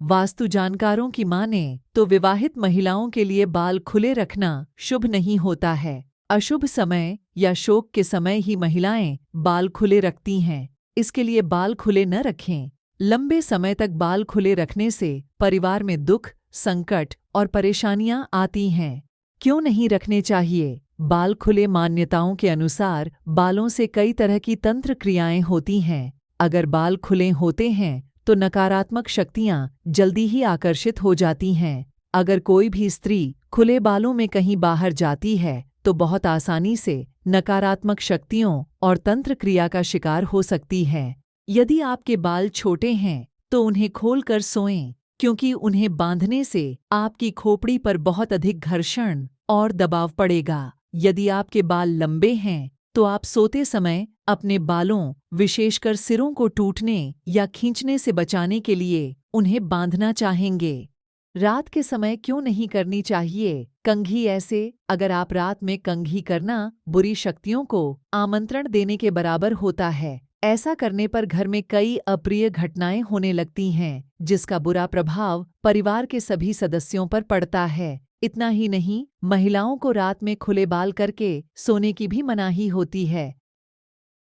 वास्तु जानकारों की माने तो विवाहित महिलाओं के लिए बाल खुले रखना शुभ नहीं होता है। अशुभ समय या शोक के समय ही महिलाएं बाल खुले रखती हैं। इसके लिए बाल खुले न रखें। लंबे समय तक बाल खुले रखने से परिवार में दुख, संकट और परेशानियां आती हैं। क्यों नहीं रखने चाहिए? बाल खुले मान्यताओं के अनुसार बालों से कई तरह की तंत्र क्रियाएं होती हैं। अगर बाल खुले होते हैं तो नकारात्मक शक्तियां जल्दी ही आकर्षित हो जाती हैं। अगर कोई भी स्त्री खुले बालों में कहीं बाहर जाती है तो बहुत आसानी से नकारात्मक शक्तियों और तंत्र क्रिया का शिकार हो सकती है। यदि आपके बाल छोटे हैं तो उन्हें खोलकर सोएं, क्योंकि उन्हें बांधने से आपकी खोपड़ी पर बहुत अधिक घर्षण और दबाव पड़ेगा। यदि आपके बाल लंबे हैं तो आप सोते समय अपने बालों, विशेषकर सिरों को टूटने या खींचने से बचाने के लिए उन्हें बांधना चाहेंगे। रात के समय क्यों नहीं करनी चाहिए कंघी? ऐसे अगर आप रात में कंघी करना बुरी शक्तियों को आमंत्रण देने के बराबर होता है। ऐसा करने पर घर में कई अप्रिय घटनाएं होने लगती हैं, जिसका बुरा प्रभाव परिवार के सभी सदस्यों पर पड़ता है। इतना ही नहीं, महिलाओं को रात में खुले बाल करके सोने की भी मनाही होती है।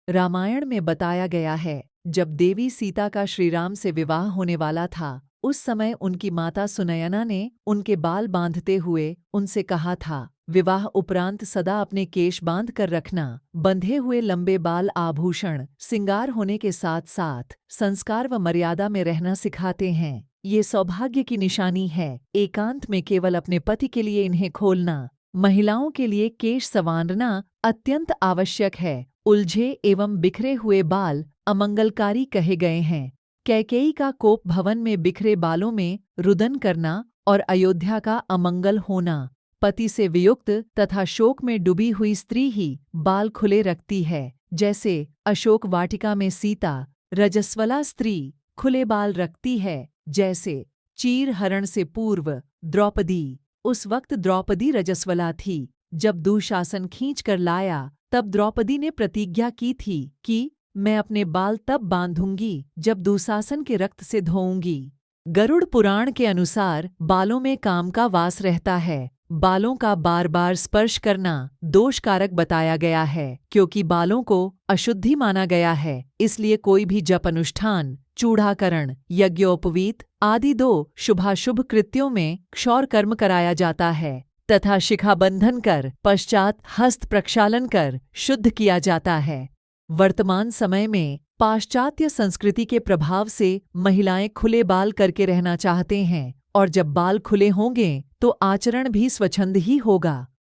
रामायण में बताया गया है, जब देवी सीता का श्रीराम से विवाह होने वाला था, उस समय उनकी माता सुनयना ने उनके बाल बांधते हुए उनसे कहा था, विवाह उपरांत सदा अपने केश बांध कर रखना। बंधे हुए लंबे बाल आभूषण, सिंगार होने के साथ साथ संस्कार व मर्यादा में रहना सिखाते हैं। ये सौभाग्य की निशानी है। एकांत में केवल अपने पति के लिए इन्हें खोलना। महिलाओं के लिए केश संवारना अत्यंत आवश्यक है। उलझे एवं बिखरे हुए बाल अमंगलकारी कहे गए हैं। कैकेयी का कोप भवन में बिखरे बालों में रुदन करना और अयोध्या का अमंगल होना। पति से वियुक्त तथा शोक में डूबी हुई स्त्री ही बाल खुले रखती है। जैसे अशोक वाटिका में सीता, रजस्वला स्त्री खुले बाल रखती है। जैसे चीर हरण से पूर्व द्रौपदी, उस वक्त द्रौपदी रजस्वला थी। जब दुशासन खींच कर लाया तब द्रौपदी ने प्रतिज्ञा की थी कि मैं अपने बाल तब बांधूंगी जब दुशासन के रक्त से धोऊंगी। गरुड़ पुराण के अनुसार बालों में काम का वास रहता है। बालों का बार बार स्पर्श करना दोषकारक बताया गया है, क्योंकि बालों को अशुद्धि माना गया है। इसलिए कोई भी जप अनुष्ठान, चूड़ाकरण, यज्ञोपवीत आदि 2 शुभाशुभ कृत्यों में क्षौर कर्म कराया जाता है तथा शिखाबंधन कर पश्चात हस्त प्रक्षालन कर शुद्ध किया जाता है। वर्तमान समय में पाश्चात्य संस्कृति के प्रभाव से महिलाएं खुले बाल करके रहना चाहते हैं, और जब बाल खुले होंगे तो आचरण भी स्वच्छंद ही होगा।